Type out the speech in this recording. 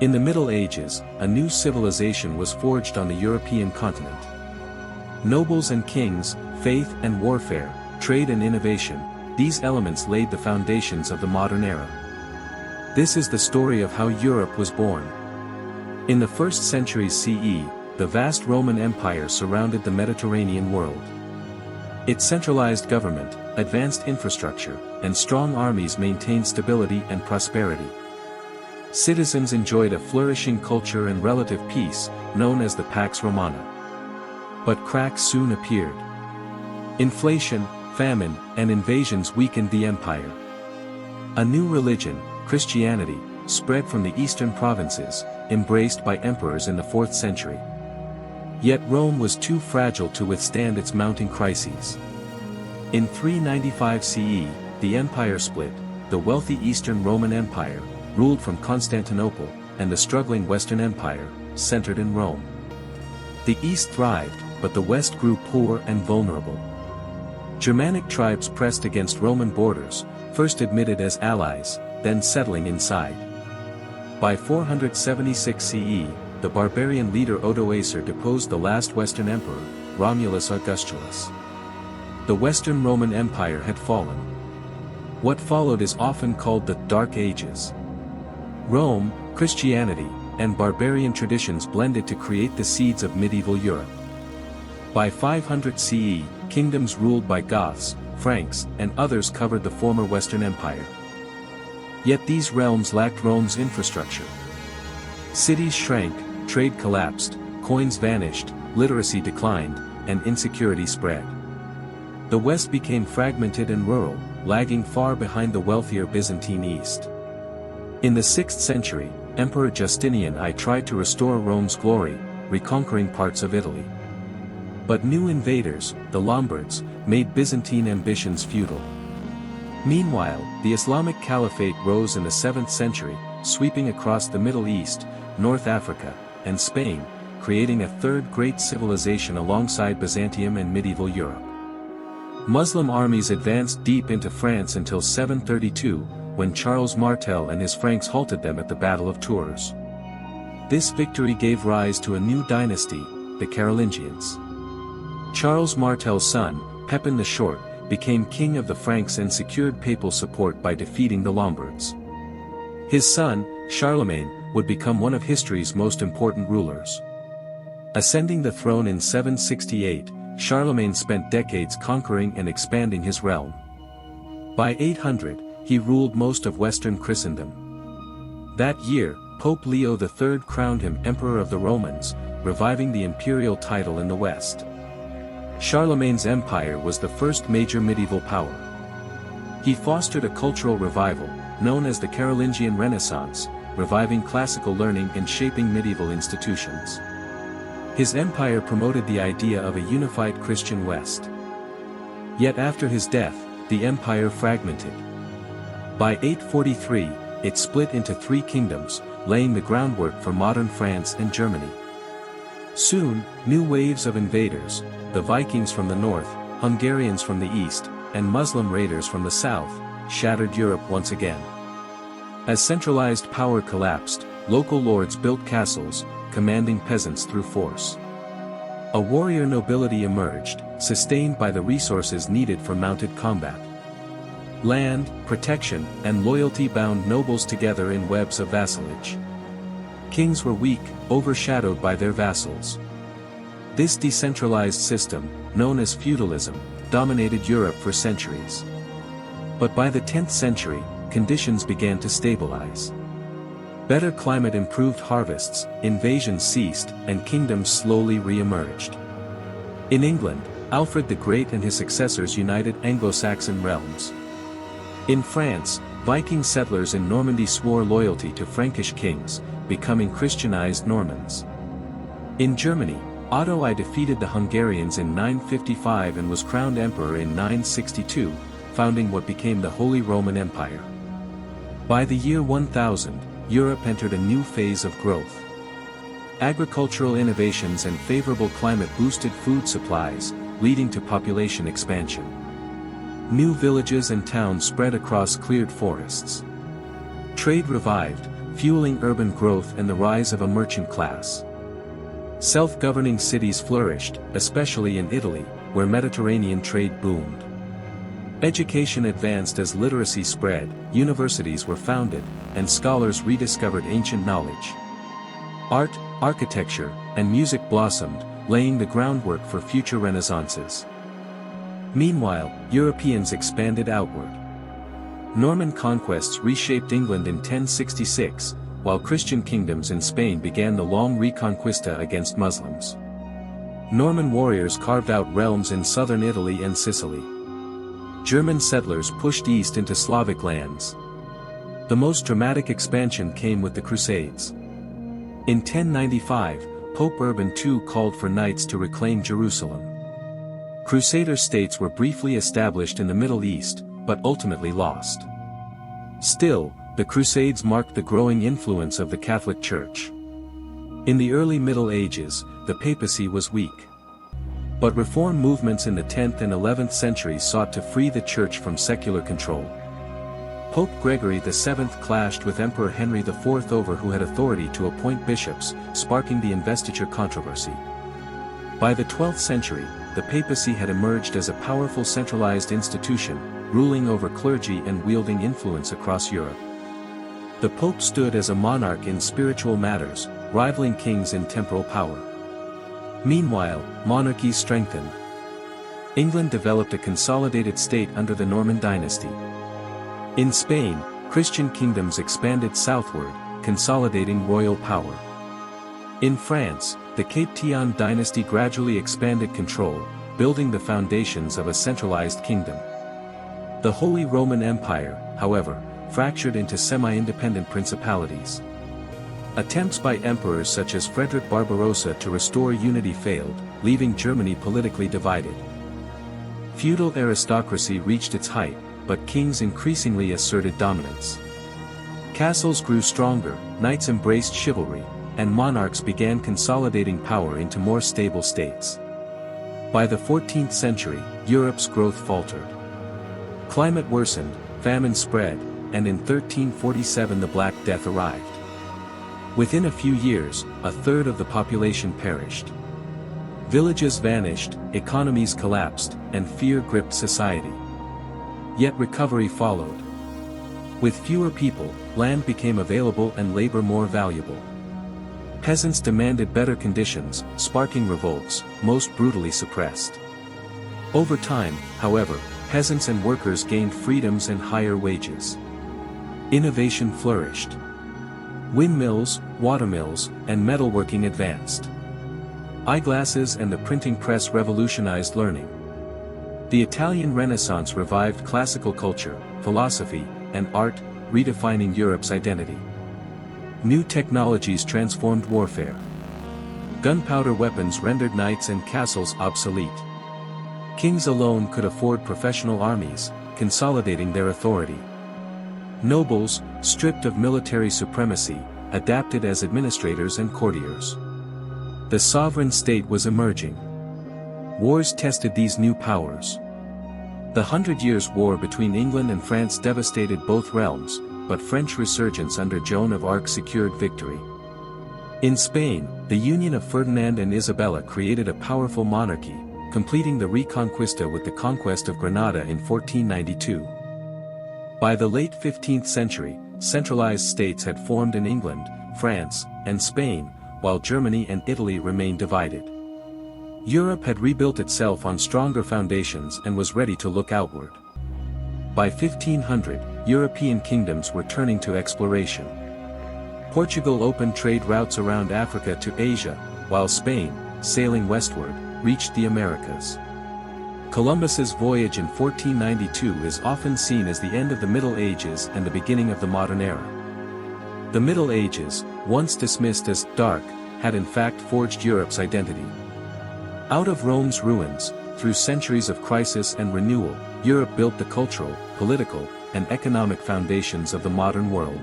In the Middle Ages, a new civilization was forged on the European continent. Nobles and kings, faith and warfare, trade and innovation, these elements laid the foundations of the modern era. This is the story of how Europe was born. In the 1st century CE, the vast Roman Empire surrounded the Mediterranean world. Its centralized government, advanced infrastructure, and strong armies maintained stability and prosperity. Citizens enjoyed a flourishing culture and relative peace, known as the Pax Romana. But cracks soon appeared. Inflation, famine, and invasions weakened the empire. A new religion, Christianity, spread from the eastern provinces, embraced by emperors in the 4th century. Yet Rome was too fragile to withstand its mounting crises. In 395 CE, the empire split, the wealthy Eastern Roman Empire, ruled from Constantinople, and the struggling Western Empire, centered in Rome. The East thrived, but the West grew poor and vulnerable. Germanic tribes pressed against Roman borders, first admitted as allies, then settling inside. By 476 CE, the barbarian leader Odoacer deposed the last Western emperor, Romulus Augustulus. The Western Roman Empire had fallen. What followed is often called the Dark Ages. Rome, Christianity, and barbarian traditions blended to create the seeds of medieval Europe. By 500 CE, kingdoms ruled by Goths, Franks, and others covered the former Western Empire. Yet these realms lacked Rome's infrastructure. Cities shrank, trade collapsed, coins vanished, literacy declined, and insecurity spread. The West became fragmented and rural, lagging far behind the wealthier Byzantine East. In the 6th century, Emperor Justinian I tried to restore Rome's glory, reconquering parts of Italy. But new invaders, the Lombards, made Byzantine ambitions futile. Meanwhile, the Islamic Caliphate rose in the 7th century, sweeping across the Middle East, North Africa, and Spain, creating a third great civilization alongside Byzantium and medieval Europe. Muslim armies advanced deep into France until 732, when Charles Martel and his Franks halted them at the Battle of Tours. This victory gave rise to a new dynasty, the Carolingians. Charles Martel's son, Pepin the Short, became king of the Franks and secured papal support by defeating the Lombards. His son, Charlemagne, would become one of history's most important rulers. Ascending the throne in 768, Charlemagne spent decades conquering and expanding his realm. By 800, he ruled most of Western Christendom. That year, Pope Leo III crowned him Emperor of the Romans, reviving the imperial title in the West. Charlemagne's empire was the first major medieval power. He fostered a cultural revival, known as the Carolingian Renaissance, reviving classical learning and shaping medieval institutions. His empire promoted the idea of a unified Christian West. Yet after his death, the empire fragmented. By 843, it split into 3 kingdoms, laying the groundwork for modern France and Germany. Soon, new waves of invaders, the Vikings from the north, Hungarians from the east, and Muslim raiders from the south, shattered Europe once again. As centralized power collapsed, local lords built castles, commanding peasants through force. A warrior nobility emerged, sustained by the resources needed for mounted combat. Land, protection, and loyalty bound nobles together in webs of vassalage. Kings were weak, overshadowed by their vassals. This decentralized system, known as feudalism, dominated Europe for centuries. But by the 10th century, conditions began to stabilize. Better climate improved harvests, invasions ceased, and kingdoms slowly re-emerged. In England, Alfred the Great and his successors united Anglo-Saxon realms. In France, Viking settlers in Normandy swore loyalty to Frankish kings, becoming Christianized Normans. In Germany, Otto I defeated the Hungarians in 955 and was crowned emperor in 962, founding what became the Holy Roman Empire. By the year 1000, Europe entered a new phase of growth. Agricultural innovations and favorable climate boosted food supplies, leading to population expansion. New villages and towns spread across cleared forests. Trade revived, fueling urban growth and the rise of a merchant class. Self-governing cities flourished, especially in Italy, where Mediterranean trade boomed. Education advanced as literacy spread, universities were founded, and scholars rediscovered ancient knowledge. Art, architecture, and music blossomed, laying the groundwork for future renaissances. Meanwhile, Europeans expanded outward. Norman conquests reshaped England in 1066, while Christian kingdoms in Spain began the long Reconquista against Muslims. Norman warriors carved out realms in southern Italy and Sicily. German settlers pushed east into Slavic lands. The most dramatic expansion came with the Crusades. In 1095, Pope Urban II called for knights to reclaim Jerusalem. Crusader states were briefly established in the Middle East, but ultimately lost. Still, the Crusades marked the growing influence of the Catholic Church. In the early Middle Ages, the papacy was weak. But reform movements in the 10th and 11th centuries sought to free the Church from secular control. Pope Gregory VII clashed with Emperor Henry IV over who had authority to appoint bishops, sparking the investiture controversy. By the 12th century, the papacy had emerged as a powerful centralized institution, ruling over clergy and wielding influence across Europe. The Pope stood as a monarch in spiritual matters, rivaling kings in temporal power. Meanwhile, monarchies strengthened. England developed a consolidated state under the Norman dynasty. In Spain, Christian kingdoms expanded southward, consolidating royal power. In France, the Capetian dynasty gradually expanded control, building the foundations of a centralized kingdom. The Holy Roman Empire, however, fractured into semi-independent principalities. Attempts by emperors such as Frederick Barbarossa to restore unity failed, leaving Germany politically divided. Feudal aristocracy reached its height, but kings increasingly asserted dominance. Castles grew stronger, knights embraced chivalry, and monarchs began consolidating power into more stable states. By the 14th century, Europe's growth faltered. Climate worsened, famine spread, and in 1347 the Black Death arrived. Within a few years, a third of the population perished. Villages vanished, economies collapsed, and fear gripped society. Yet recovery followed. With fewer people, land became available and labor more valuable. Peasants demanded better conditions, sparking revolts, most brutally suppressed. Over time, however, peasants and workers gained freedoms and higher wages. Innovation flourished. Windmills, watermills, and metalworking advanced. Eyeglasses and the printing press revolutionized learning. The Italian Renaissance revived classical culture, philosophy, and art, redefining Europe's identity. New technologies transformed warfare. Gunpowder weapons rendered knights and castles obsolete. Kings alone could afford professional armies, consolidating their authority. Nobles, stripped of military supremacy, adapted as administrators and courtiers. The sovereign state was emerging. Wars tested these new powers. The 100 Years' War between England and France devastated both realms, but French resurgence under Joan of Arc secured victory. In Spain, the union of Ferdinand and Isabella created a powerful monarchy, completing the Reconquista with the conquest of Granada in 1492. By the late 15th century, centralized states had formed in England, France, and Spain, while Germany and Italy remained divided. Europe had rebuilt itself on stronger foundations and was ready to look outward. By 1500, European kingdoms were turning to exploration. Portugal opened trade routes around Africa to Asia, while Spain, sailing westward, reached the Americas. Columbus's voyage in 1492 is often seen as the end of the Middle Ages and the beginning of the modern era. The Middle Ages, once dismissed as dark, had in fact forged Europe's identity. Out of Rome's ruins, through centuries of crisis and renewal, Europe built the cultural, political, and economic foundations of the modern world.